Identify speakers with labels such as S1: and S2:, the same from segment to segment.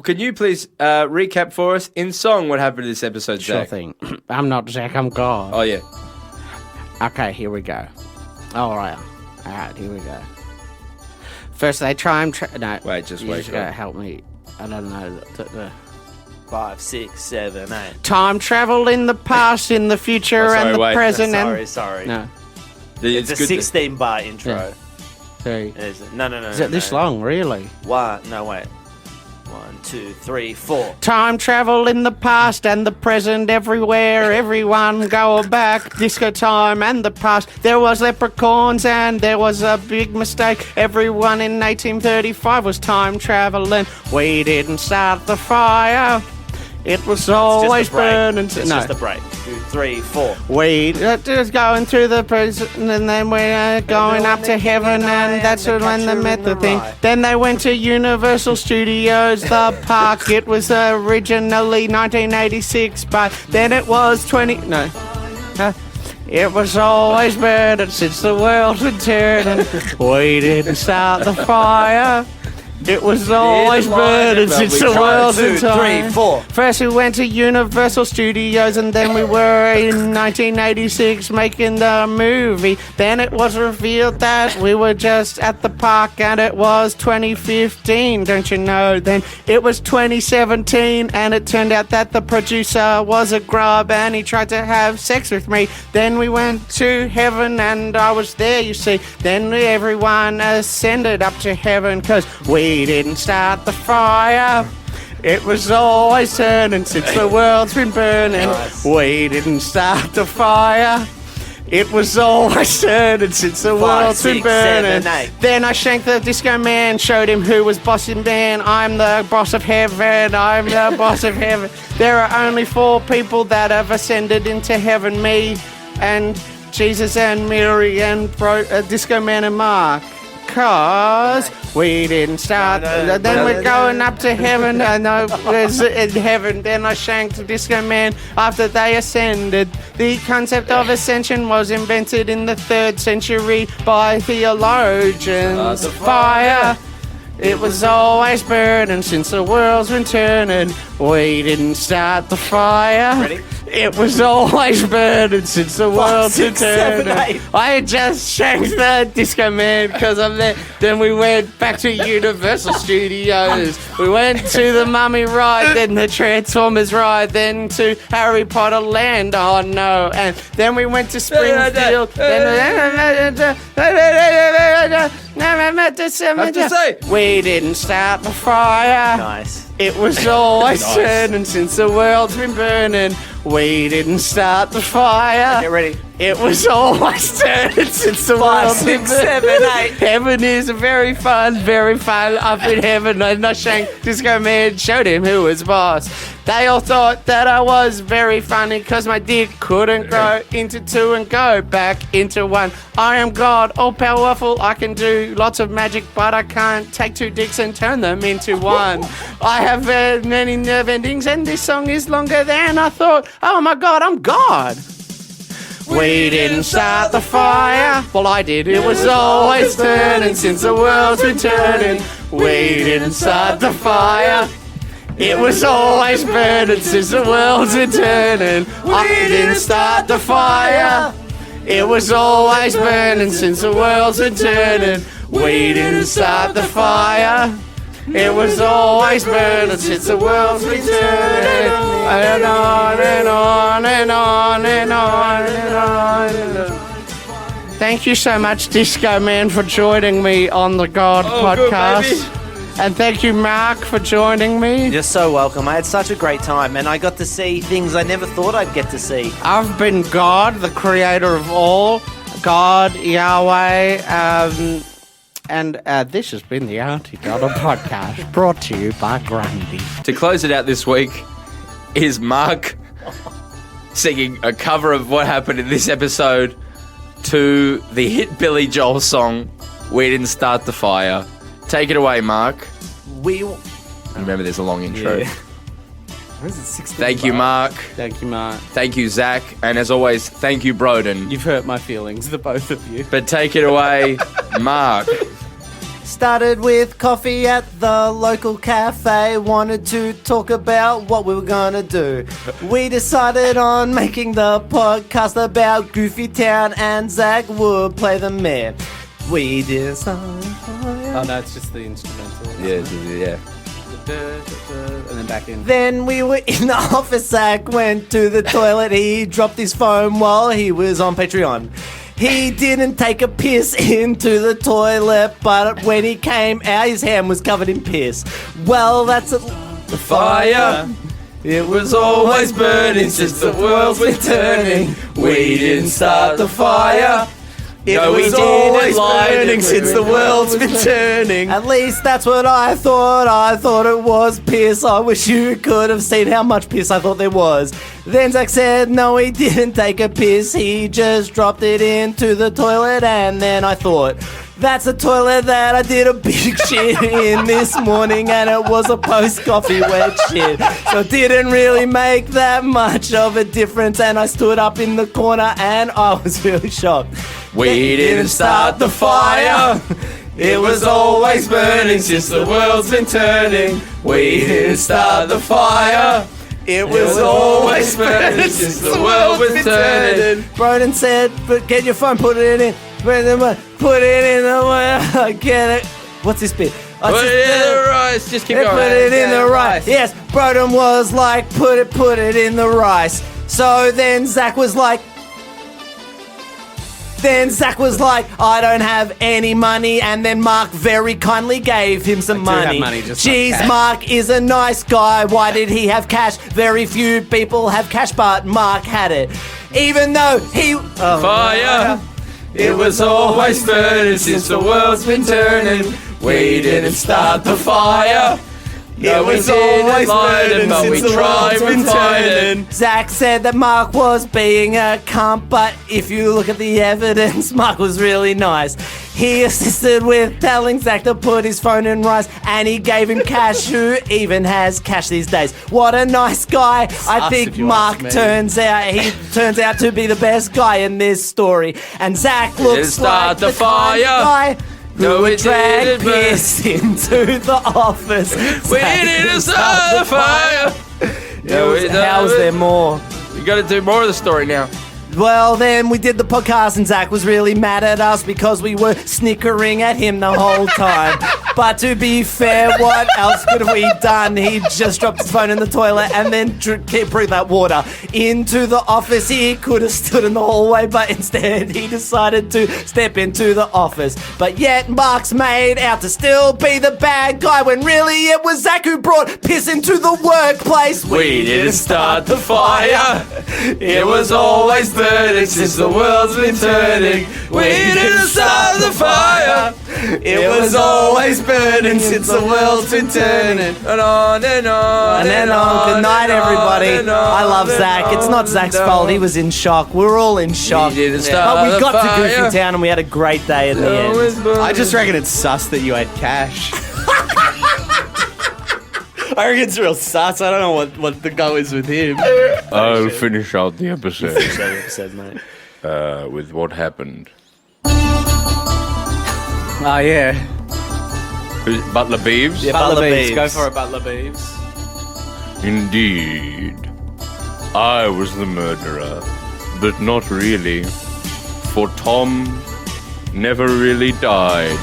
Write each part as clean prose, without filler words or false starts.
S1: can you please recap for us in song what happened in this episode, Zach?
S2: Sure thing. I'm not Zach, I'm God.
S1: Oh, yeah.
S2: Okay, here we go. All right, here we go. First, they try and... no,
S1: Wait, just
S2: you
S1: wait.
S2: just gotta help me. I don't know.
S3: 5, 6, 7, 8.
S2: Time travel in the past, in the future, and the present.
S3: Sorry.
S2: No.
S3: It's a 16-bar intro.
S2: Yeah. 3.
S3: No.
S2: Is it this long, really?
S3: 1, 2, 3, 4.
S2: Time travel in the past and the present, everywhere, everyone go back. Disco time and the past. There was leprechauns and there was a big mistake. Everyone in 1835 was time traveling. We didn't start the fire. It was always burning.
S3: It's just a break. 2, 3, 4.
S2: We just going through the prison, and then we're going up to heaven, and that's when they met the thing. Then they went to Universal Studios, the park. It was originally 1986, but then it was 20. No. It was always burning since the world's been turning. We didn't start the fire. It was always burning since the world's been turning.
S3: 2, 3, 4.
S2: First we went to Universal Studios, and then we were in 1986 making the movie. Then it was revealed that we were just at the park, and it was 2015, don't you know? Then it was 2017, and it turned out that the producer was a grub, and he tried to have sex with me. Then we went to heaven, and I was there, you see. Then everyone ascended up to heaven, because we didn't start the fire. It was always turning since the world's been burning.
S3: Nice.
S2: We didn't start the fire. It was always turning since the world's been
S3: 6,
S2: burning.
S3: 7, 8.
S2: Then I shanked the disco man, showed him who was bossing man. I'm the boss of heaven, I'm the boss of heaven. There are only 4 people that have ascended into heaven, me and Jesus and Mary and Disco Man and Mark. Cause we didn't start. Then we're going up to heaven. I know was in heaven. Then I shanked the Disco Man after they ascended. The concept of ascension was invented in the 3rd century by theologians. Fire. It was always burning since the world's been turning. We didn't start the fire.
S3: Ready?
S2: It was always burning since the world's been
S3: 6, 7,
S2: turning.
S3: 8.
S2: I had just shanked the Disco Man because I'm there. Then we went back to Universal Studios. We went to the Mummy ride, then the Transformers ride, then to Harry Potter Land. Oh no! And then we went to Springfield. We didn't start the fire.
S3: Nice.
S2: It was always
S1: Nice.
S2: turning since the world's been burning. We didn't start the fire.
S3: Get ready.
S2: It was always turning since the
S3: 5,
S2: world's been
S3: 6, 7,
S2: burning.
S3: 8.
S2: Heaven is very fun up in heaven. And I shanked Disco Man, showed him who was boss. They all thought that I was very funny because my dick couldn't grow into 2 and go back into 1. I am God, all powerful. I can do lots of magic, but I can't take 2 dicks and turn them into 1. I have many nerve endings, and this song is longer than I thought. Oh my God, I'm God. We didn't start the fire. Well, I did. It was always turning since the world's been turning. We didn't start the fire. It was always burning since the world's been turning. I didn't start the fire. It was always burning since the world's been turning. We didn't start the fire. It was always burning since the world's been turning. And on and on and on and on and on and on. Thank you so much, Disco Man, for joining me on the God podcast.
S1: Good,
S2: and thank you, Mark, for joining me.
S3: You're so welcome. I had such a great time, and I got to see things I never thought I'd get to see.
S2: I've been God, the creator of all. God, Yahweh, and this has been the Aunty Donna podcast, brought to you by Grundy.
S1: To close it out this week is Mark singing a cover of what happened in this episode to the hit Billy Joel song, We Didn't Start the Fire. Take it away, Mark. Remember, there's a long intro.
S3: Yeah. What is it, 16
S1: Thank you, Mark.
S2: Thank you, Mark.
S1: Thank you, Zach. And as always, thank you, Broden.
S2: You've hurt my feelings, the both of you.
S1: But take it away, Mark.
S3: Started with coffee at the local cafe. Wanted to talk about what we were gonna do. We decided on making the podcast about Goofy Town, and Zach would play the mayor. We didn't start.
S2: Oh no, it's just the instrumental.
S1: Yeah.
S2: And then back in.
S3: Then we were in the office. Zach went to the toilet. He dropped his phone while he was on Patreon. He didn't take a piss into the toilet, but when he came out, his hand was covered in piss. Well, that's the
S1: Fire. It was always burning since the world's been turning. We didn't start the fire.
S3: It
S1: No, we
S3: was
S1: didn't
S3: always
S1: light it.
S3: burning since the world's been turning. At least that's what I thought. I thought it was piss. I wish you could have seen how much piss I thought there was. Then Zach said, no, he didn't take a piss. He just dropped it into the toilet. And then I thought, that's the toilet that I did a big shit in this morning, and it was a post-coffee wet shit. So it didn't really make that much of a difference, and I stood up in the corner and I was really shocked.
S1: We didn't start the fire. It was always burning since the world's been turning. We didn't start the fire. It was always burning since the world was turning.
S3: Broden said, but get your phone, put it in. Put it in the I get it. What's this bit?
S1: Put it in the rice. Just keep going.
S3: Put it in the rice. Yes, Broden was like, put it in the rice. So then Zach was like, I don't have any money, and then Mark very kindly gave him some money.
S2: Have money, just
S3: Jeez,
S2: not cash.
S3: Mark is a nice guy. Why did he have cash? Very few people have cash, but Mark had it. Even though he...
S1: Fire. It was always burning since the world's been turning. We didn't start the fire. It was always burning, but we tried with turning.
S3: Zach said that Mark was being a cunt, but if you look at the evidence, Mark was really nice. He assisted with telling Zach to put his phone in rice, and he gave him cash. Who even has cash these days? What a nice guy. I think
S2: if you
S3: Mark
S2: ask me.
S3: turns out to be the best guy in this story. And Zach looks
S1: start
S3: like
S1: the
S3: the kind of
S1: fire.
S3: guy who would
S1: it
S3: drag
S1: didn't burn.
S3: piss into the office.
S1: We didn't start the fire.
S3: How is there more?
S1: You got to do more of the story now.
S3: Well, then we did the podcast, and Zach was really mad at us because we were snickering at him the whole time. But to be fair, what else could we done? He just dropped his phone in the toilet and then bring that water into the office. He could have stood in the hallway, but instead he decided to step into the office. But yet Mark's made out to still be the bad guy when really it was Zach who brought piss into the workplace.
S1: We didn't start the fire. It was always burning since the world's been turning. We didn't start the fire.
S3: It was always burning since the world's been turning.
S1: And on and on
S3: And then on. Good night, everybody. I love Zach. It's not Zach's fault. He was in shock. We're all in shock.
S1: We didn't start
S3: But we
S1: the
S3: got to
S1: fire.
S3: Goofy Town and we had a great day in the end.
S2: I just reckon it's sus that you had cash. I reckon it's real sus. I don't know what the go is with him.
S1: I'll finish out the episode
S3: Episode, mate.
S1: with what happened.
S2: Oh, yeah.
S1: Butler Beeves?
S3: Yeah,
S2: Butler Beeves.
S3: Beeves.
S2: Go for it, Butler Beeves.
S1: Indeed. I was the murderer, but not really. For Tom never really died.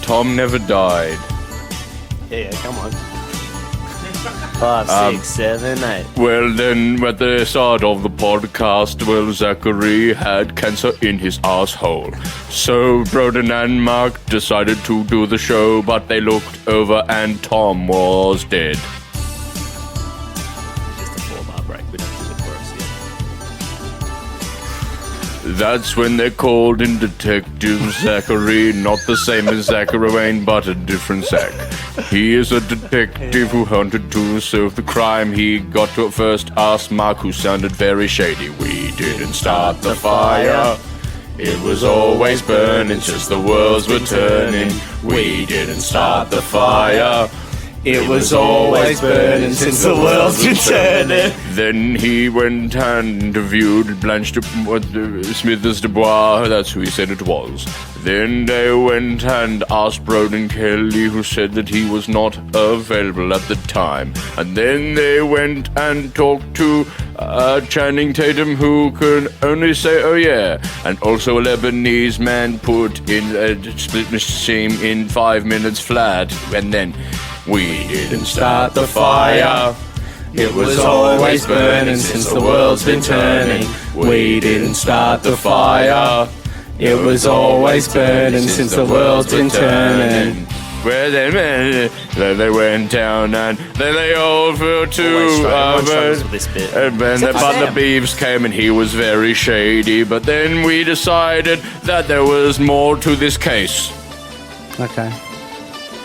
S1: Tom never died.
S3: Yeah, come on. 5, 6, 7, 8.
S1: Well, then, at the start of the podcast, Zachary had cancer in his asshole. So, Broden and Mark decided to do the show, but they looked over and Tom was dead.
S3: Just a 4-bar break. We don't do the chorus yet.
S1: That's when they called in Detective Zachary, not the same as Zachary Wayne, but a different Zach. He is a detective who hunted to solve the crime. He got to first ask Mark, who sounded very shady. We didn't start the fire. It was always burning since the worlds were turning. We didn't start the fire.
S3: It was always burning since the world's been turning.
S1: Then he went and interviewed Blanche Smithers Dubois. That's who he said it was. Then they went and asked Broden Kelly, who said that he was not available at the time. And then they went and talked to Channing Tatum, who could only say, oh yeah. And also a Lebanese man put in a split machine in 5 minutes flat. And then we didn't start the fire.
S3: It was always burning since the world's been turning. We didn't start the fire. It was always burning since the world's been turning.
S1: Well, then they went down and then they all flew to and then the Butler Beeves came and he was very shady. But then we decided that there was more to this case.
S2: Okay.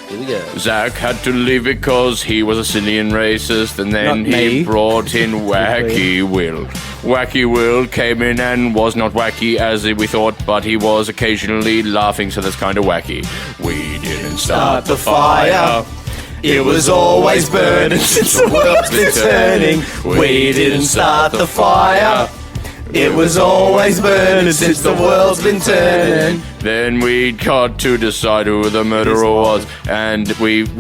S3: Here we go.
S1: Zach had to leave because he was a silly and racist, and then he brought in Wacky Will. Wacky Will came in and was not wacky as we thought, but he was occasionally laughing, so that's kind of wacky. We didn't start the fire.
S3: It was always burning since the world's been turning. We didn't start the fire. It was always burning since the world's been turning.
S1: Then we got to decide who the murderer was, and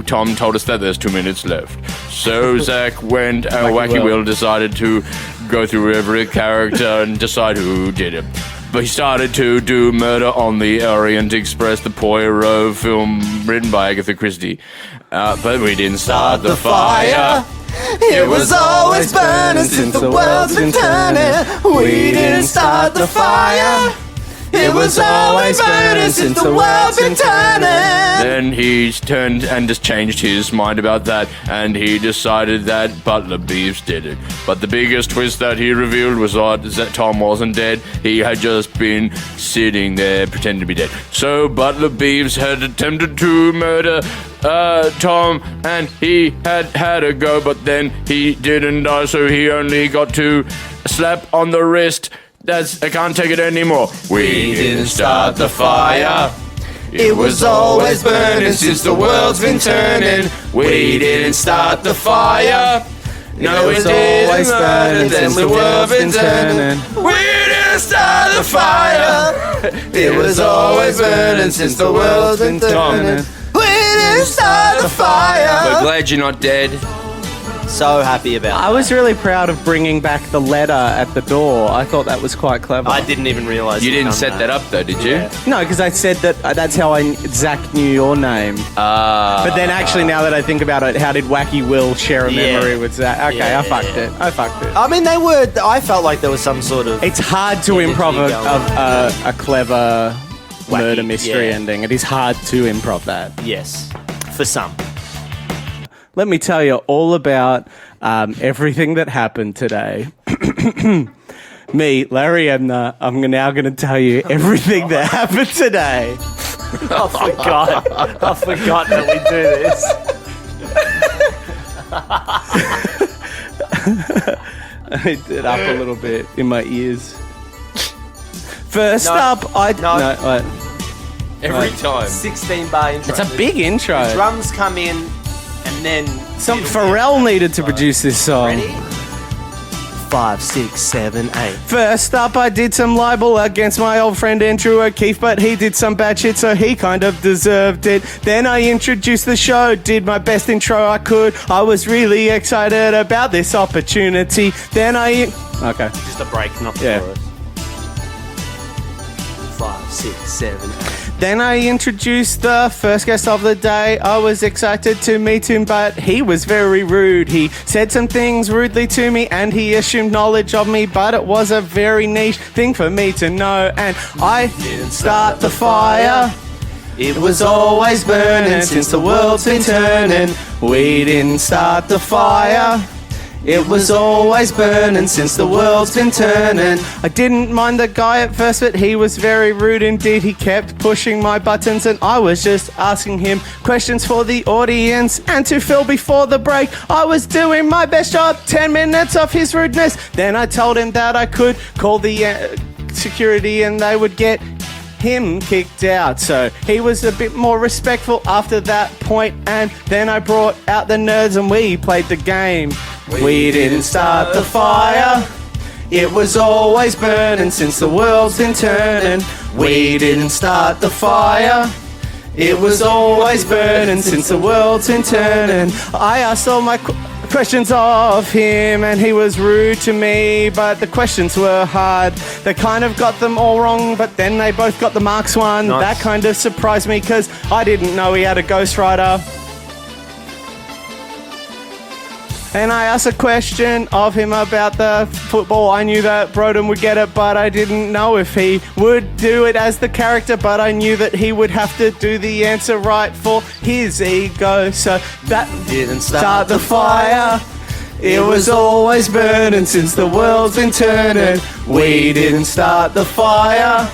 S1: Tom told us that there's 2 minutes left. So Zach went and Wacky Will decided to go through every character and decide who did it. But he started to do Murder on the Orient Express, the Poirot film written by Agatha Christie. But we didn't start the fire.
S3: It was always burning since the world's been turning. We didn't start the fire. It was always burning since the world's been turning.
S1: Then he turned and just changed his mind about that, and he decided that Butler Beeves did it. But the biggest twist that he revealed was that Tom wasn't dead. He had just been sitting there pretending to be dead. So Butler Beeves had attempted to murder Tom, and he had a go, but then he didn't die, so he only got to slap on the wrist. I can't take it anymore. We didn't start the fire. It was always burning since the world's been turning. We didn't start the fire. No, we didn't burn since the world's been turning. We didn't start the fire. It was always burning since the world's been turning. We didn't start the fire. We're glad you're not dead.
S3: So happy about
S2: I was really proud of bringing back the letter at the door. I thought that was quite clever.
S3: I didn't even realise
S1: you didn't set that up though, did you?
S2: No, because I said that's how Zach knew your name. But then actually, now that I think about it, how did Wacky Will share a memory with Zach? Okay, I fucked it.
S3: I mean, I felt like there was some sort of...
S2: It's hard to improv a clever murder mystery ending. It is hard to improv that.
S3: Yes, for some.
S2: Let me tell you all about everything that happened today. Me, Larry Emdur, I'm now going to tell you everything that happened today.
S3: I forgot that we do this.
S2: I hit it up a little bit in my ears. First up,
S1: every time.
S3: 16-bar intro.
S2: It's a big intro.
S3: The drums come in. And then
S2: Pharrell needed to produce this song.
S3: Ready? 5, 6, 7, 8.
S2: First up, I did some libel against my old friend Andrew O'Keefe, but he did some bad shit, so he kind of deserved it. Then I introduced the show, did my best intro I could. I was really excited about this opportunity. Then okay.
S3: Just a break, not the chorus. 5, 6, 7, 8.
S2: Then I introduced the first guest of the day. I was excited to meet him, but he was very rude. He said some things rudely to me, and he assumed knowledge of me, but it was a very niche thing for me to know. And I didn't start the fire. It was always burning since the world's been turning. We didn't start the fire. It was always burning since the world's been turning. I didn't mind the guy at first, but he was very rude indeed. He kept pushing my buttons and I was just asking him questions for the audience and to fill before the break. I was doing my best job, 10 minutes of his rudeness. Then I told him that I could call the security and they would get him kicked out. So he was a bit more respectful after that point, and then I brought out the nerds and we played the game. We didn't start the fire. It was always burning since the world's been turning. We didn't start the fire. It was always burning since the world's been turning. I asked all my questions of him and he was rude to me, but the questions were hard. They kind of got them all wrong, but then they both got the marks one.
S1: Nice.
S2: That kind of surprised me because I didn't know he had a ghostwriter. And I asked a question of him about the football. I knew that Broden would get it, but I didn't know if he would do it as the character. But I knew that he would have to do the answer right for his ego. So that
S3: Didn't
S2: start the fire. It was always burning since the world's been turning. We didn't start the fire.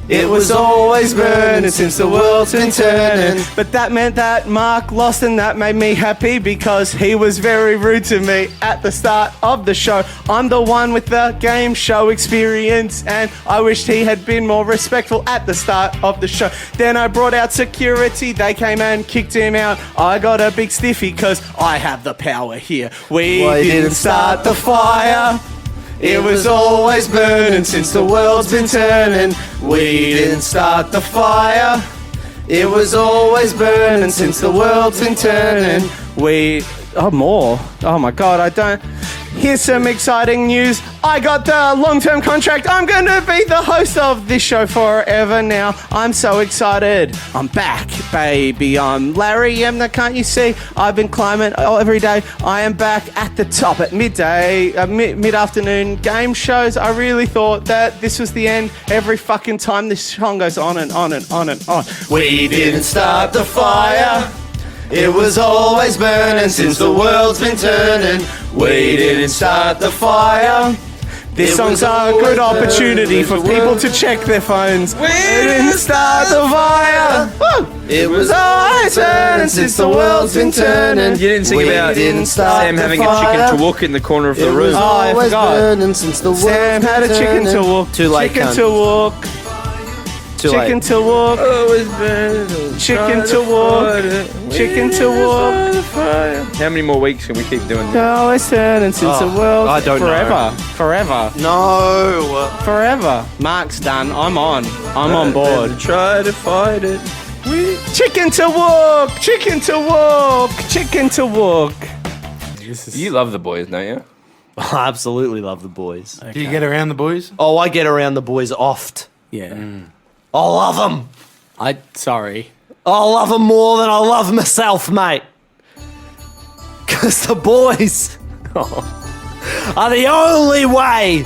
S2: It was always burning since the world's been turning. But that meant that Mark lost, and that made me happy because he was very rude to me at the start of the show. I'm the one with the game show experience, and I wished he had been more respectful at the start of the show. Then I brought out security. They came and kicked him out. I got a big stiffy because I have the power here. We didn't start the fire. It was always burning since the world's been turning. We didn't start the fire. It was always burning since the world's been turning. More. Oh my God, I don't. Here's some exciting news. I got the long-term contract. I'm going to be the host of this show forever now. I'm so excited. I'm back, baby. I'm Larry Emdur, can't you see? I've been climbing every day. I am back at the top at midday, mid-afternoon game shows. I really thought that this was the end every fucking time. This song goes on and on and on and on. We didn't start the fire. It was always burning since the world's been turning. We didn't start the fire. This song's a good opportunity for people to check their phones. We didn't start the fire. It was always burning since the world's been turning.
S1: You didn't sing about Sam having a chicken to walk in the corner of the room.
S2: Oh, I forgot.
S3: Since the
S2: Sam had a chicken to walk.
S3: Too late,
S2: Chicken
S3: cunt.
S2: to walk.
S3: Too
S2: Chicken
S3: late.
S2: to walk.
S1: Always burning.
S2: Chicken to walk. Chicken to walk.
S1: How many more weeks can we keep doing this?
S2: Always turning since the world.
S3: I don't know.
S2: Forever.
S3: No.
S2: Forever. Mark's done. I'm on. I'm on board.
S1: Try to fight it.
S2: Chicken to walk. Chicken to walk. Chicken to walk.
S1: You love the boys, don't you?
S3: I absolutely love the boys.
S4: Do you get around the boys?
S3: Oh, I get around the boys oft.
S2: Yeah.
S3: I love them.
S2: Sorry.
S3: I love them more than I love myself, mate. Because the boys are the only way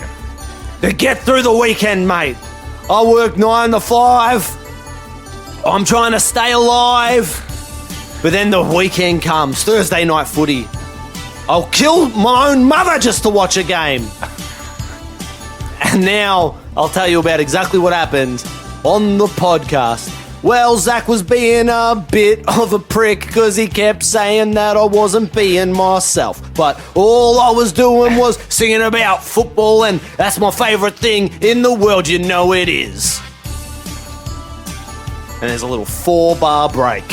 S3: to get through the weekend, mate. I work 9 to 5. I'm trying to stay alive. But then the weekend comes, Thursday night footy. I'll kill my own mother just to watch a game. And now I'll tell you about exactly what happened on the podcast. Well, Zach was being a bit of a prick because he kept saying that I wasn't being myself. But all I was doing was singing about football, and that's my favourite thing in the world, you know it is. And there's a little 4-bar break.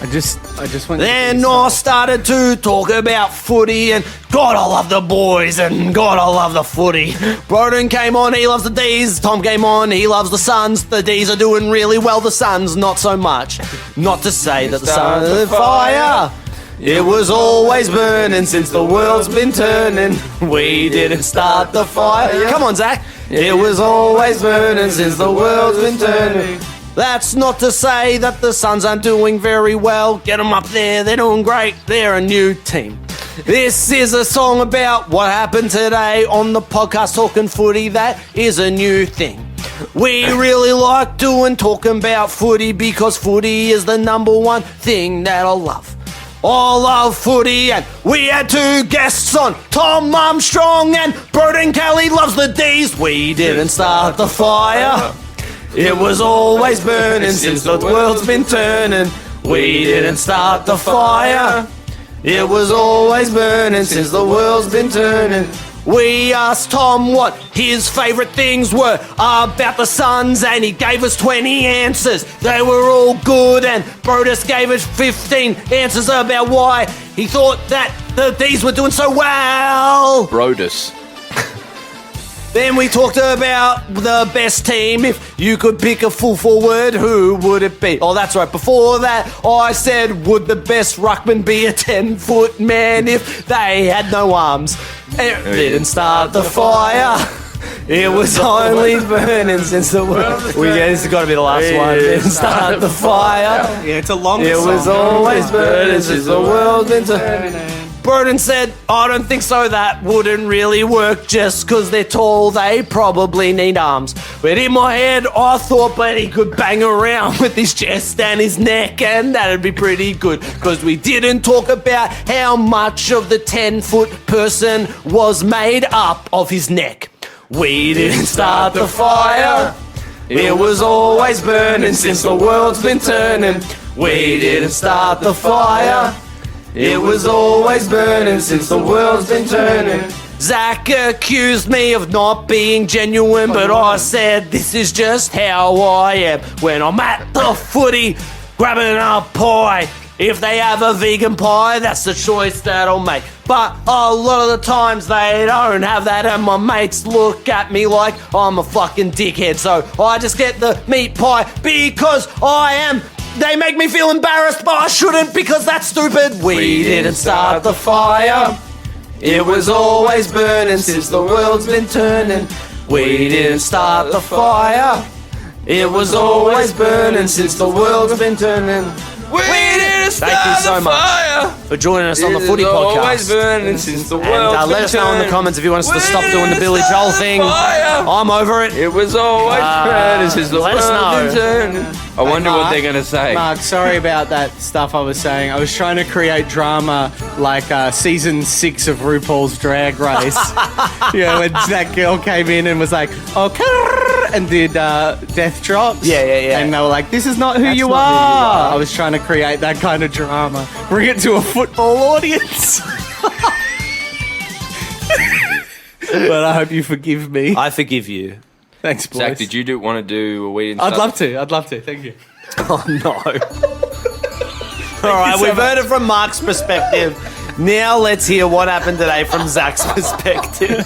S2: I just went.
S3: Then I started to talk about footy, and God, I love the boys, and God, I love the footy. Broden came on, he loves the D's. Tom came on, he loves the Suns. The D's are doing really well, the Suns not so much. Not to say that the Suns are fire. It was always burning since the world's been turning. We didn't start the fire. Come on, Zach. It was always burning since the world's been turning. That's not to say that the Suns aren't doing very well. Get them up there, they're doing great. They're a new team. This is a song about what happened today on the podcast Talking Footy. That is a new thing. We really like talking about footy because footy is the number one thing that I love. I love footy, and we had 2 guests on, Tom Armstrong and Broden Kelly loves the D's. We didn't start the fire. It was always burning since the world's been turning. We didn't start the fire. It was always burning since the world's been turning. We asked Tom what his favourite things were about the Suns, and he gave us 20 answers. They were all good, and Broden gave us 15 answers about why he thought that these were doing so well.
S1: Brodus.
S3: Then we talked about the best team. If you could pick a full forward, who would it be? Oh, that's right. Before that, I said, would the best ruckman be a 10-foot man if they had no arms? It didn't start the fire. It was only burning since the world. This has got to be the last one. Didn't start the fire.
S2: Yeah, it's a long
S3: It
S2: song.
S3: was always burning since the world's been turning. Broden said, I don't think so, that wouldn't really work just because they're tall, they probably need arms. But in my head, I thought, but he could bang around with his chest and his neck, and that'd be pretty good. Because we didn't talk about how much of the 10-foot person was made up of his neck. We didn't start the fire. It was always burning since the world's been turning. We didn't start the fire. It was always burning since the world's been turning. Zach accused me of not being genuine, but I said this is just how I am. When I'm at the footy, grabbing a pie. If they have a vegan pie, that's the choice that I'll make. But a lot of the times they don't have that, and my mates look at me like I'm a fucking dickhead. So I just get the meat pie because they make me feel embarrassed, but I shouldn't because that's stupid. We didn't start the fire. It was always burning since the world's been turning. We didn't start the fire. It was always burning since the world's been turning.
S1: We didn't start
S3: Thank you so
S1: the
S3: much
S1: fire.
S3: for joining us on the
S1: It
S3: Footy
S1: is always
S3: podcast.
S1: burning since the world's
S3: And
S1: been
S3: let us know in the
S1: turning.
S3: comments if you want us to stop
S1: We
S3: doing the Billy
S1: didn't
S3: Joel
S1: start the
S3: thing.
S1: fire.
S3: I'm over it.
S1: It was always burning since the
S3: let us
S1: world's been
S3: know.
S1: turning. I wonder what they're going to say.
S2: Mark, sorry about that stuff I was saying. I was trying to create drama like season 6 of RuPaul's Drag Race. When that girl came in and was like, okay, and did death drops.
S3: Yeah.
S2: And they were like, this is not who you
S3: not
S2: are. I was trying to create that kind of drama. Bring it to a football audience. But I hope you forgive me.
S3: I forgive you.
S2: Thanks, boys.
S1: Zach, did you want to do a we didn't
S2: I'd
S1: start
S2: love to. Thank you.
S3: Oh no. All right, we've heard it from Mark's perspective. Now let's hear what happened today from Zach's perspective.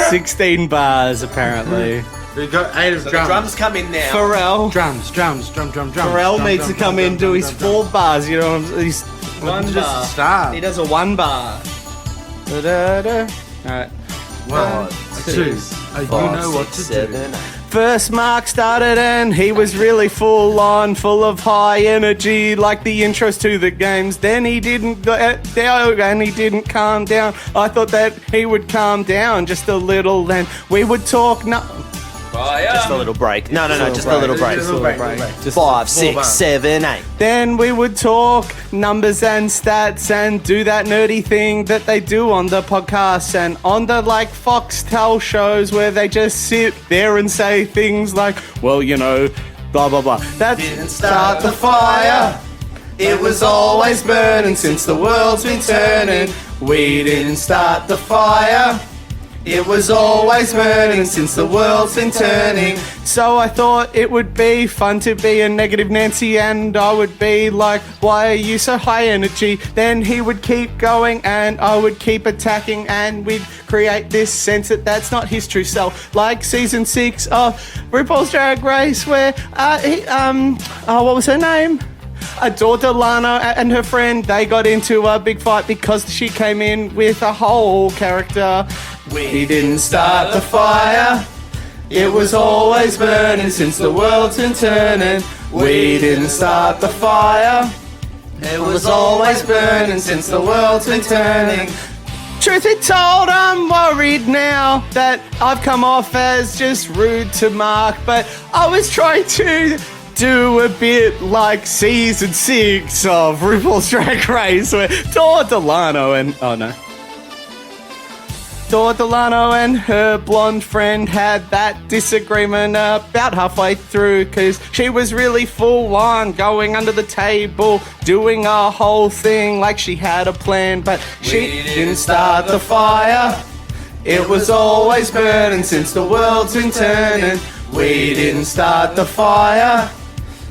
S2: 16 bars, apparently.
S4: We got 8 of
S3: The
S4: drums.
S3: drums come in now.
S2: Pharrell.
S4: Drum.
S2: Pharrell needs to come in, do his 4 bars, you know what I'm He's one bar.
S4: Just start.
S2: He does a 1 bar. Da-da-da. Alright.
S4: 1, 2. You know what to do.
S2: First Mark started and he was really full of high energy, like the intros to the games. Then he didn't go down and he didn't calm down. I thought that he would calm down just a little, then we would talk.
S3: Just a little break. No, just a little break.
S4: Just a little break.
S2: Just
S3: 5, 6,
S4: bars.
S3: 7, 8.
S2: Then we would talk numbers and stats and do that nerdy thing that they do on the podcasts and on the like Foxtel shows where they just sit there and say things like, well, you know, blah, blah, blah. That
S3: Didn't start the fire. It was always burning since the world's been turning. We didn't start the fire. It was always burning since the world's been turning.
S2: So I thought it would be fun to be a negative Nancy and I would be like, why are you so high energy? Then he would keep going and I would keep attacking and we'd create this sense that that's not his true self. Like season 6 of RuPaul's Drag Race where, what was her name? Aunty Donna and her friend, they got into a big fight because she came in with a whole character.
S3: We didn't start the fire. It was always burning since the world's been turning. We didn't start the fire. It was always burning since the world's been turning.
S2: Truth be told, I'm worried now that I've come off as just rude to Mark, but I was trying to do a bit like season 6 of RuPaul's Drag Race where Delano and her blonde friend had that disagreement about halfway through because she was really full on going under the table doing a whole thing like she had a plan, but she didn't start the fire.
S3: It was always burning since the world's been turning. We didn't start the fire.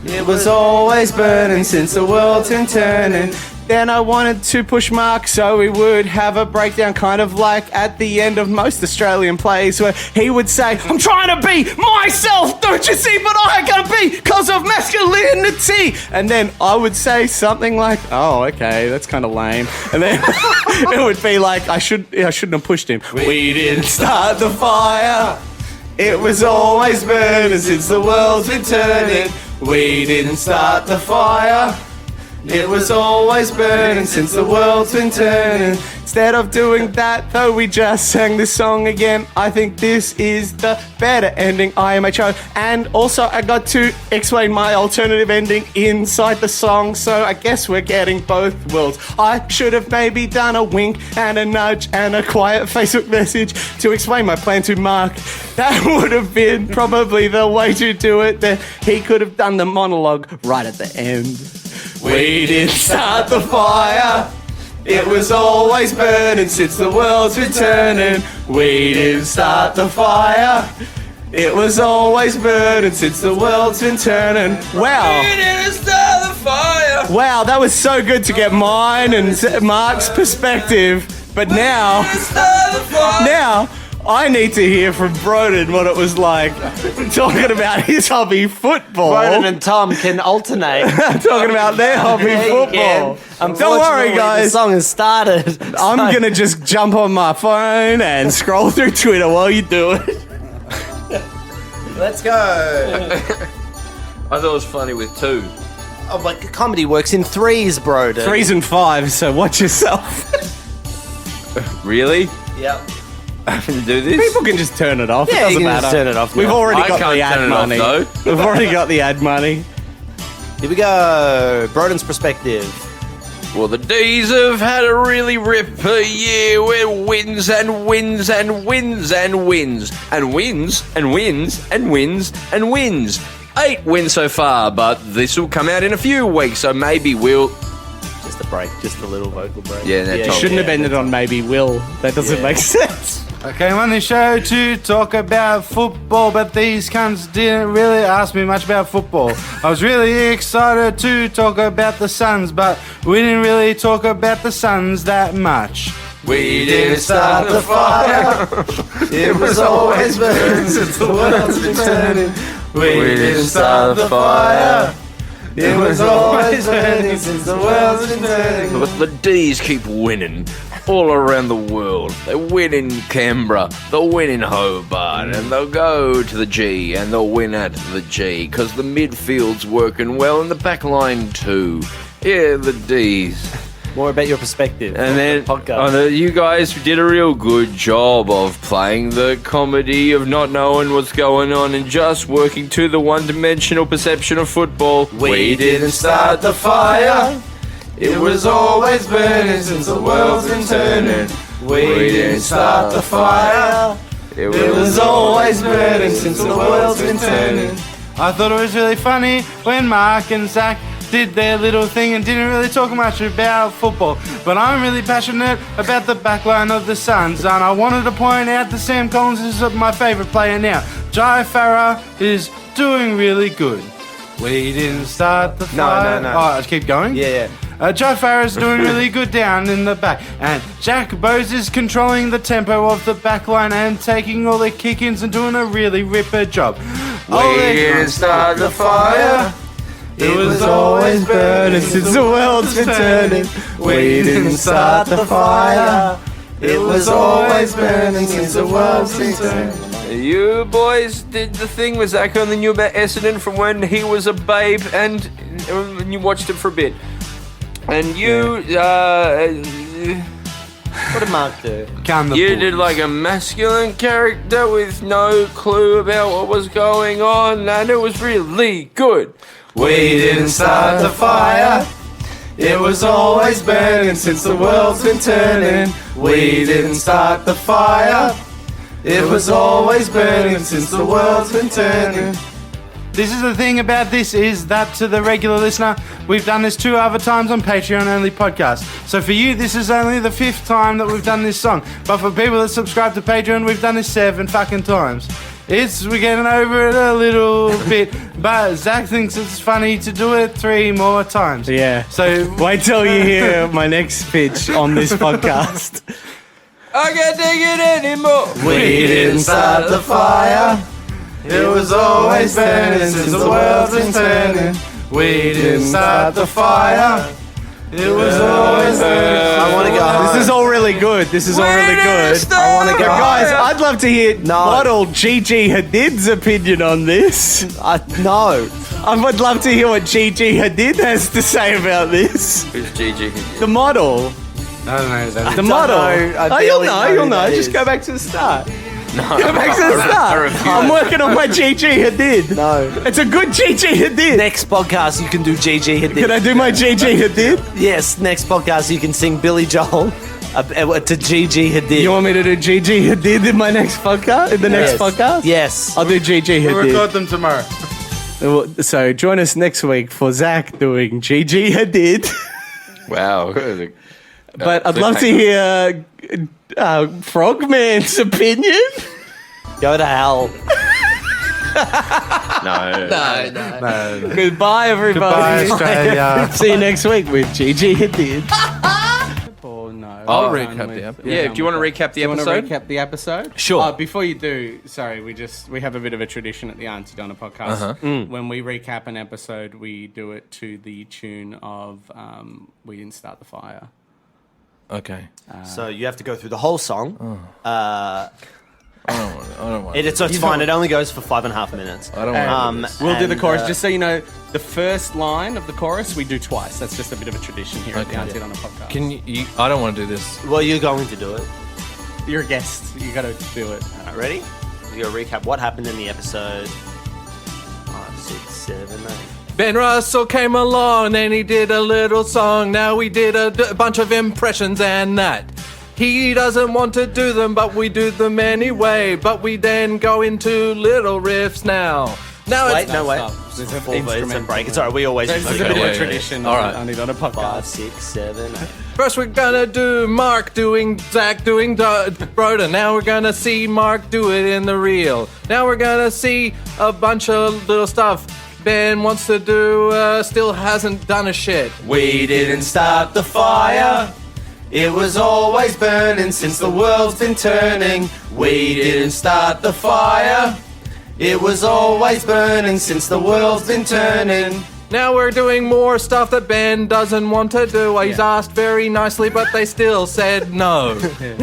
S3: It was always burning since the world's been turning. Then I wanted to push Mark so we would have a breakdown, kind of like at the end of most Australian plays, where he would say, I'm trying to be myself, don't you see, but I can't be because of masculinity. And then I would say something like, oh, okay, that's kind of lame. And then it would be like, I shouldn't have pushed him. We didn't start the fire. It was always burning since the world's been turning. We didn't start the fire. It was always burning since the world's been turning. Instead of doing that, though, we just sang this song again. I think this is the better ending, IMHO. And also, I got to explain my alternative ending inside the song, so I guess we're getting both worlds. I should have maybe done a wink and a nudge and a quiet Facebook message to explain my plan to Mark. That would have been probably the way to do it. Then he could have done the monologue right at the end. We didn't start the fire. It was always burning since the world's been turning. We didn't start the fire. It was always burning since the world's been turning. Wow. We didn't start the fire. Wow, that was so good to get mine and Mark's perspective. But now I need to hear from Broden what it was like talking about his hobby, football.
S2: Broden and Tom can alternate.
S3: Talking about their hobby, football. Don't worry, guys.
S2: The song has started.
S3: I'm going to just jump on my phone and scroll through Twitter while you do it.
S2: Let's go.
S1: I thought it was funny with 2.
S2: Oh, but comedy works in 3s, Broden.
S3: 3s and 5s, so watch yourself.
S1: Really?
S2: Yep.
S1: Having to do this?
S3: People can just turn it off.
S2: Yeah,
S3: it doesn't
S2: you can
S3: matter.
S2: just turn it off now.
S3: We've already
S1: I
S3: got
S1: can't
S3: the ad
S1: turn it
S3: money.
S1: off,
S3: We've already got the ad money.
S2: Here we go. Broden's perspective.
S1: Well, the D's have had a really ripper year with wins and wins and wins and wins and wins and wins and wins and wins. 8 wins so far, but this will come out in a few weeks, so maybe we'll...
S2: Just a break, just a little vocal break.
S1: Yeah, that
S3: You shouldn't have ended on maybe will. That doesn't make sense.
S4: I came on the show to talk about football, but these cunts didn't really ask me much about football. I was really excited to talk about the Suns, but we didn't really talk about the Suns that much.
S3: We didn't start the fire. It was always burning since the world's been turning. We didn't start the fire. It was always burning since the world's been turning.
S1: But the D's keep winning all around the world. They win in Canberra, they'll win in Hobart, and they'll go to the G, and they'll win at the G, because the midfield's working well, and the back line too. Yeah, the D's.
S2: More about your perspective.
S1: And then
S2: podcast.
S1: You guys did a real good job of playing the comedy of not knowing what's going on and just working to the one-dimensional perception of football.
S3: We didn't start the fire. It was always burning since the world's been turning. We didn't start the fire. It was always burning since the world's been turning.
S4: I thought it was really funny when Mark and Zach did their little thing and didn't really talk much about football. But I'm really passionate about the backline of the Suns, and I wanted to point out that Sam Collins is my favourite player now. Jai Farah is doing really good. We didn't start the fire.
S2: No.
S4: Oh, I keep going?
S2: Yeah.
S4: Jai Farah's doing really good down in the back. And Jack Bowes is controlling the tempo of the backline and taking all the kick-ins and doing a really ripper job.
S3: We didn't start the fire. It was always burning since the world's been turning. We didn't start the fire. It was always burning since the world's been turning.
S1: You boys did the thing with Zach and then knew about Essendon from when he was a babe, and you watched it for a bit. And you,
S2: What did Mark do?
S1: you did like a masculine character with no clue about what was going on, and it was really good.
S3: We didn't start the fire. It was always burning since the world's been turning. We didn't start the fire. It was always burning since the world's been turning.
S4: This is the thing about this is that to the regular listener, we've done this 2 other times on Patreon only podcast. So for you, this is only the 5th time that we've done this song. But for people that subscribe to Patreon, we've done this 7 fucking times. We're getting over it a little bit, but Zach thinks it's funny to do it 3 more times.
S3: Yeah.
S4: So
S3: Wait till you hear my next pitch on this podcast.
S1: I can't take it anymore.
S3: We didn't start the fire.
S4: it was always burning since the world's been turning. We didn't start the fire. It was always burning.
S3: I want to go home. This is all really good. I want to go home. Guys, I'd love to hear model Gigi Hadid's opinion on this. No. I would love to hear what Gigi Hadid has to say about this.
S1: Who's Gigi?
S3: The model.
S4: I don't know.
S3: The model. You'll know. Just go back to the start.
S1: No.
S3: Go back to the start. I'm working on my Gigi Hadid. No. It's a good Gigi Hadid.
S2: Next podcast, you can do Gigi Hadid.
S3: Can I do my Gigi Hadid?
S2: Yes, next podcast, you can sing Billy Joel to Gigi Hadid.
S3: You want me to do Gigi Hadid in my next podcast? In the next podcast?
S2: Yes.
S3: I'll do Gigi
S4: We'll
S3: Hadid.
S4: record them tomorrow.
S3: So join us next week for Zach doing Gigi Hadid.
S1: Wow.
S3: But I'd love to hear Frogman's opinion.
S2: Go to hell.
S1: No.
S3: Goodbye, everybody.
S4: Goodbye, Australia.
S3: See you next week with Gigi Hadid.
S1: I'll recap the episode. Yeah, do you want to recap the episode?
S3: Do you want to recap the episode?
S2: Sure.
S3: Before you do, sorry, we have a bit of a tradition at the Aunty Donna podcast. When we recap an episode, we do it to the tune of We Didn't Start the Fire.
S1: Okay.
S2: So you have to go through the whole song.
S1: I don't want
S2: It's fine. It only goes for 5.5 minutes.
S1: I don't want
S3: We'll do the chorus. Just so you know, the first line of the chorus we do twice. That's just a bit of a tradition here at the Aunty Donna podcast.
S1: Can you? I don't want to do this.
S2: Well, you're going to do it.
S3: You're a guest. You got to do it.
S2: All right, ready? We're going to recap what happened in the episode. 5, 6, 7, 8.
S1: Ben Russell came along and he did a little song. Now we did a bunch of impressions and that. He doesn't want to do them, but we do them anyway. But we then go into little riffs now. Now
S2: Wait,
S1: it's...
S2: no, wait.
S3: There's
S2: It's a break. It's all right. We always
S3: There's
S2: do
S3: a bit of
S2: that.
S3: a tradition.
S1: All right.
S3: Aunty Donna
S2: 5,
S3: podcast.
S2: 6, 7, 8.
S1: First we're gonna do Mark doing Zach doing Broden. Now we're gonna see Mark do it in the reel. Now we're gonna see a bunch of little stuff Ben wants to do, still hasn't done a shit.
S2: We didn't start the fire. It was always burning since the world's been turning. We didn't start the fire. It was always burning since the world's been turning.
S1: Now we're doing more stuff that Ben doesn't want to do. He's asked very nicely, but they still said no.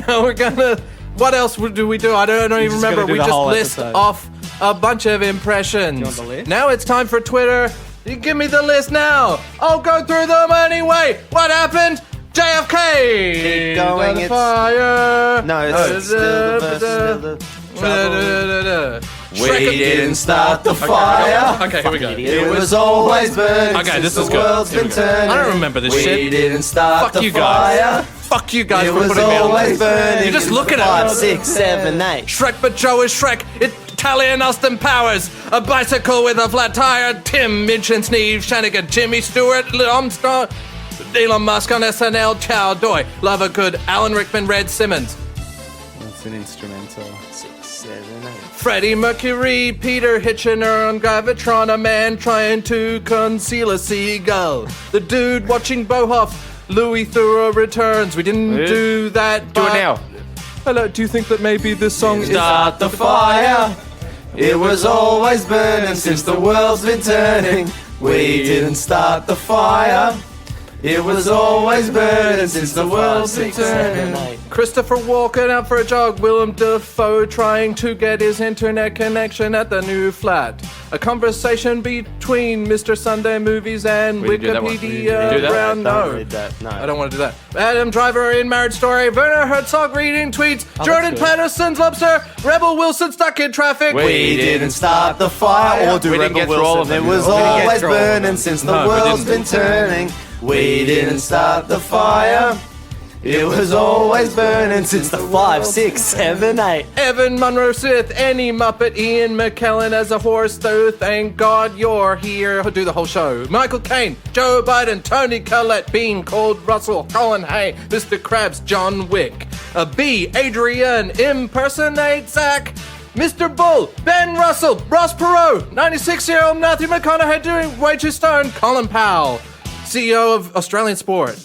S1: Now we're gonna... What else do we do? I don't even remember. We just list off a bunch of impressions.
S3: Do you want the list?
S1: Now it's time for Twitter. You give me the list now. I'll go through them anyway. What happened? JFK.
S2: Keep going,
S1: The
S2: it's-
S1: fire.
S2: No, it's still the verse, still the trouble. We didn't start the fire.
S1: Okay, here we go.
S2: It was always burning
S1: Okay, this
S2: since
S1: is
S2: the
S1: good.
S2: world's
S1: Here
S2: been
S1: we go.
S2: turning.
S1: I don't remember this
S2: we
S1: shit.
S2: We didn't start
S1: Fuck
S2: the
S1: you guys.
S2: fire.
S1: Fuck you guys
S2: It
S1: for
S2: was
S1: putting me on
S2: always
S1: this.
S2: burning.
S1: You're just looking at
S2: 5,
S1: it.
S2: 6, 7, 8.
S1: Shrek, but Joe is Shrek. Italian Austin Powers. A bicycle with a flat tire. Tim, Mitch and Steve, Shanigan, Jimmy Stewart, Armstrong, Elon Musk on SNL, Chow Doy. Love a good Alan Rickman, Red Simmons.
S3: That's an instrumental.
S2: 6, 7, 8.
S1: Freddie Mercury, Peter Hitchener on Gravitron, a man trying to conceal a seagull. The dude watching Bohoff, Louis Theroux returns. We didn't do that.
S5: Do it now.
S1: Hello, do you think that maybe this song is...
S2: Start the fire. It was always burning since the world's been turning. We didn't start the fire. It was always burning since the world's been turning.
S1: Christopher Walken out for a jog. Willem Dafoe trying to get his internet connection at the new flat. A conversation between Mr. Sunday Movies and
S5: We didn't do that one.
S1: Wikipedia.
S5: We didn't do that.
S1: Brown,
S2: Don't
S1: no.
S2: read that. No.
S1: I don't want to do that. Adam Driver in Marriage Story. Werner Herzog reading tweets. Jordan Patterson's Lobster. Rebel Wilson stuck in traffic.
S2: We didn't start the fire. Or do
S5: We didn't
S2: Rebel
S5: get through all of
S2: Wilson.
S5: them.
S2: It was
S5: We didn't get
S2: always
S5: through all of them.
S2: burning since the
S1: No, we
S2: world's
S1: didn't.
S2: been turning. We didn't start the fire.
S3: It was always burning since the 5, 6, 7, 8.
S2: Evan Munro Sith, any Muppet, Ian McKellen as a horse, though. Thank God you're here. I'll do the whole show. Michael Caine, Joe Biden, Tony Collette, Bean, Cold Russell, Colin Hay, Mr. Krabs, John Wick. B, Adrian, impersonate Zach. Mr. Bull, Ben Russell, Ross Perot, 96-year-old Matthew McConaughey doing way too stone, Colin Powell, CEO of Australian Sport.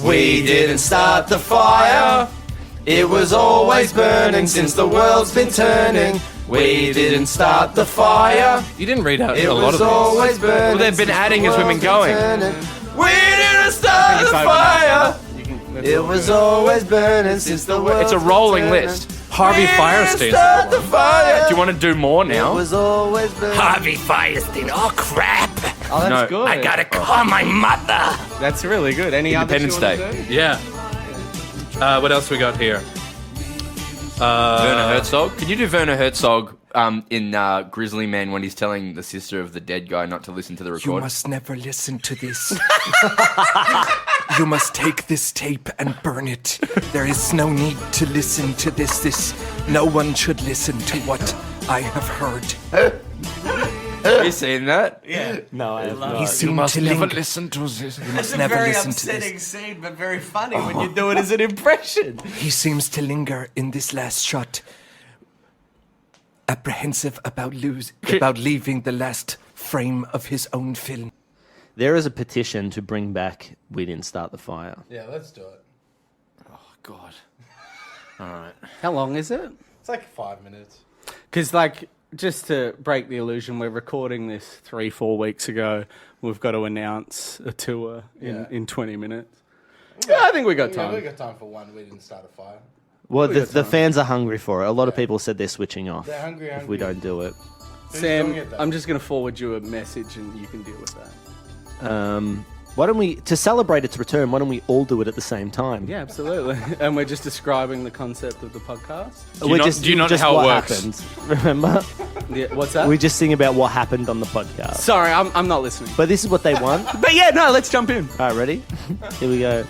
S3: We didn't start the fire. It was always burning since the world's been turning. We didn't start the fire.
S2: You didn't read out
S3: It
S2: a lot
S3: was
S2: of these.
S3: always burning.
S1: Well, they've been
S3: since
S1: adding
S3: the
S1: as we've been
S3: world's
S1: going.
S3: turning. We didn't start the fire. It was always burning since the world.
S1: It's a rolling list.
S2: Harvey
S3: We
S2: Firestein.
S3: didn't start the fire.
S1: Do you want to do more
S3: It
S1: now?
S3: was always burning.
S1: Harvey Firestein. Oh, crap.
S5: Oh, that's
S1: No,
S5: good.
S1: I gotta call my mother.
S5: That's really good. Any others
S1: Independence
S5: you wanna do?
S2: Yeah. What else we got here?
S1: Werner Herzog. Can you do Werner Herzog in Grizzly Man when he's telling the sister of the dead guy not to listen to the
S6: You
S1: record?
S6: must never listen to this. You must take this tape and burn it. There is no need to listen to this. No one should listen to what I have heard.
S1: Have you seen that?
S3: No, I have not.
S6: He seemed to
S1: Never
S6: linger.
S1: listen to this.
S6: You must never listen to
S3: upsetting
S6: this.
S3: scene, but very funny when you do it as an impression.
S6: He seems to linger in this last shot, apprehensive about leaving the last frame of his own film.
S3: There is a petition to bring back We Didn't Start the Fire.
S2: Yeah, let's do it.
S1: Oh, God. All right.
S5: How long is it?
S2: It's like 5 minutes.
S5: Because, like, just to break the illusion, we're recording this 3-4 weeks ago. We've got to announce a tour in 20 minutes. Yeah, I think we got time.
S2: Yeah, we got time for one. We didn't start a fire.
S3: Well, the fans are hungry for it. A lot of people said they're switching off
S2: They're hungry.
S3: if we don't do it.
S5: Sam,
S2: doing it, though?
S5: I'm just going to forward you a message and you can deal with that.
S3: Why don't we, to celebrate its return, why don't we all do it at the same time?
S5: Yeah, absolutely. And we're just describing the concept of the podcast.
S1: Do you not know how it
S3: what
S1: works?
S3: happened. Remember?
S5: Yeah, what's that?
S3: We just sing about what happened on the podcast.
S5: Sorry, I'm not listening.
S3: But this is what they want.
S5: But yeah, no, let's jump in.
S3: All right, ready? Here we go.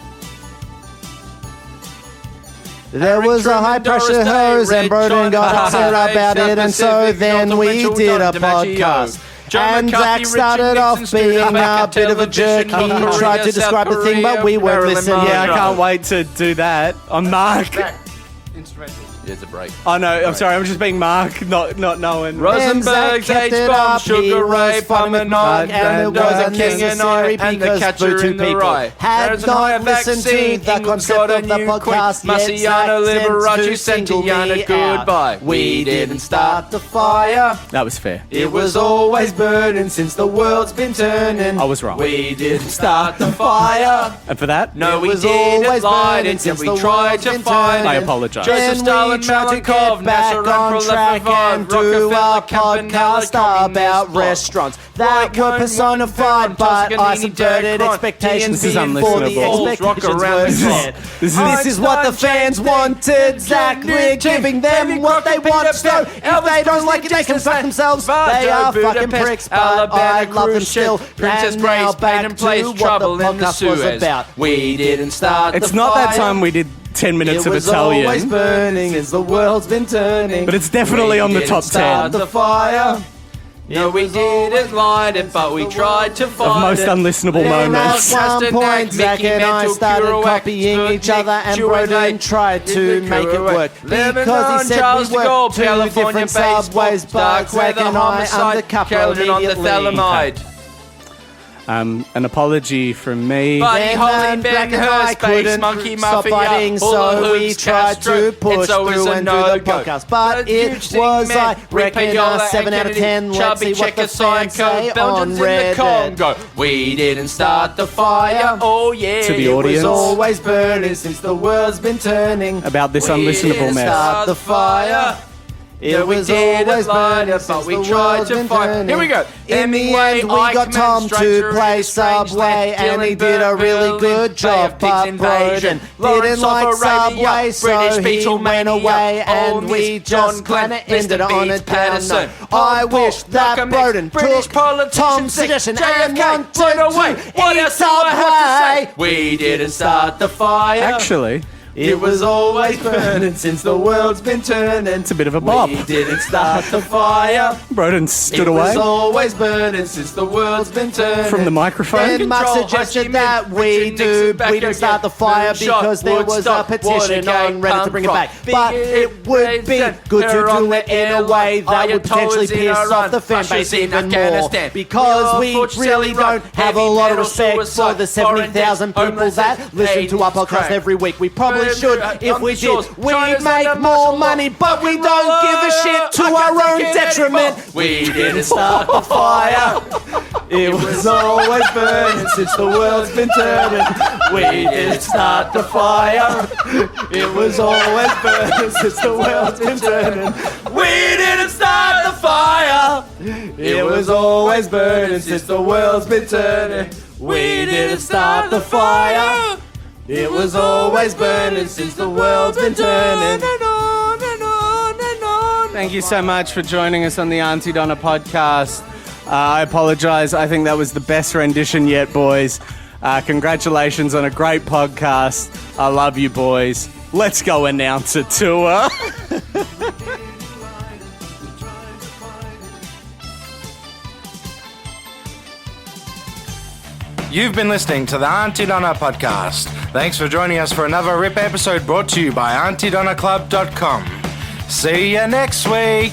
S3: There was a high pressure hose and Broden got upset about it, and so then we did a podcast. And Zach started off being a bit of a jerk. He tried to describe the thing, but we weren't listening.
S5: Yeah, I can't wait to do that. I'm Mark.
S1: There's a break.
S5: Oh no, I'm sorry, I'm just being Mark, not knowing.
S1: Rosenberg's H-bomb, Sugar Ray, Pomeroy, and there was a king and I, and the catcher in the rye.
S3: Had not listened to the concept of the podcast yet.
S1: Marciano, Liberace, Santillana, goodbye. We didn't start the fire.
S5: That was fair.
S3: It was always burning since the world's been turning.
S5: I was wrong.
S3: We didn't start the fire.
S5: And for that,
S1: No, we
S3: was
S1: didn't
S3: always
S1: lie
S3: burning
S1: until
S3: since
S1: we
S3: the
S1: tried
S3: world's
S1: to
S3: been
S1: find
S3: turning.
S5: I apologize.
S3: Then
S1: Joseph Stalin,
S3: we tried to
S1: Malenkov,
S3: get back
S1: Nasser,
S3: on track and do a podcast about restaurants that were personified, but I subverted expectations
S5: This is
S3: before the
S5: unlistenable.
S3: expectations were set. This is what the fans wanted, Zach. We're giving them what they want, so if they don't like it, they can fuck themselves. They are fucking pricks, but I love them still.
S1: Princess
S3: And now
S1: Grace,
S3: back
S1: paid in
S3: to
S1: place,
S3: what the
S1: trouble in the
S3: podcast was
S1: Suez.
S3: about. We didn't start
S5: it's
S3: the
S5: not that
S3: fire.
S5: time we did 10 minutes
S3: It
S5: of
S3: was always
S5: Italian,
S3: burning as the world's been turning.
S5: but it's definitely on the
S3: Didn't
S5: top
S3: start
S5: 10
S3: the fire.
S1: No, we didn't light it, but we tried to
S5: of
S1: find
S5: most
S1: it.
S5: unlistenable
S3: Then
S5: moments.
S3: at one point,
S1: Mickey
S3: Zach and I
S1: Mantle,
S3: started
S1: Kerouac,
S3: copying each
S1: Sputnik,
S3: other, and
S1: Jewish
S3: Broden
S1: Night,
S3: tried to
S1: Did the
S3: make it
S1: Kerouac,
S3: work.
S1: Lebanon,
S3: Because he said
S1: Charles
S3: we
S1: de Gaulle,
S3: were two
S1: California
S3: different subways, but
S1: dark
S3: Zach
S1: weather,
S3: and I
S1: homicide,
S3: undercut
S1: Kelvin on the
S3: immediately.
S1: Thalamide.
S5: An apology from me.
S1: Buddy
S3: Then
S1: Holly,
S3: Black
S1: Ben
S3: and I
S1: Hurst, Space
S3: couldn't
S1: Monkey
S3: stop
S1: Mafia,
S3: fighting,
S1: Hula
S3: so we
S1: Hoops,
S3: tried
S1: Castro.
S3: to push
S1: It's always
S3: through and do
S1: another
S3: the
S1: go.
S3: podcast. But it was, I reckon, a 7 out of 10. Let's see what the fans say on Reddit.
S1: Congo. We didn't start the fire. Oh yeah.
S5: To the
S3: It
S5: audience.
S3: was always burning since the world's been turning.
S5: About this
S1: We
S5: unlistenable
S1: didn't
S5: mess.
S3: Start the fire. It was always burning since the world's been turning.
S1: Here we go.
S3: In the end, we got Tom to play Subway, and he did a really good job. But Broden didn't like Subway, so he went away, and we just kind of ended on a down note. I wish that Broden took Tom's suggestion and wanted to eat Subway.
S1: We didn't start the fire.
S5: Actually,
S3: It was always burning since the world's been turning.
S5: it's a bit of a bob.
S3: We didn't start the fire.
S5: Broden stood
S3: It
S5: away
S3: was always burning since the world's been turning.
S5: from the microphone.
S3: Then Mark suggested that we didn't start the fire because there was a petition on Reddit to bring it back. But it would be good to do it in a way that would potentially piss off the fan base even more. Because we really don't have a lot of respect for the 70,000 people that listen to our podcast every week. We probably should if we did. We'd make more money, but we don't give a shit to our own detriment.
S1: We didn't start the
S3: Fire. It was always burning since the world's been turning. We didn't start the fire. It was always burning since the world's been turning. We didn't start the fire. It was always burning since the world's been turning. We didn't start the fire. It was always burning since the world's been turning.
S5: Thank you so much for joining us on the Aunty Donna podcast. I apologise. I think that was the best rendition yet, boys. Congratulations on a great podcast. I love you, boys. Let's go announce a tour.
S4: You've been listening to the Aunty Donna podcast. Thanks for joining us for another RIP episode brought to you by AuntyDonnaClub.com. See you next week.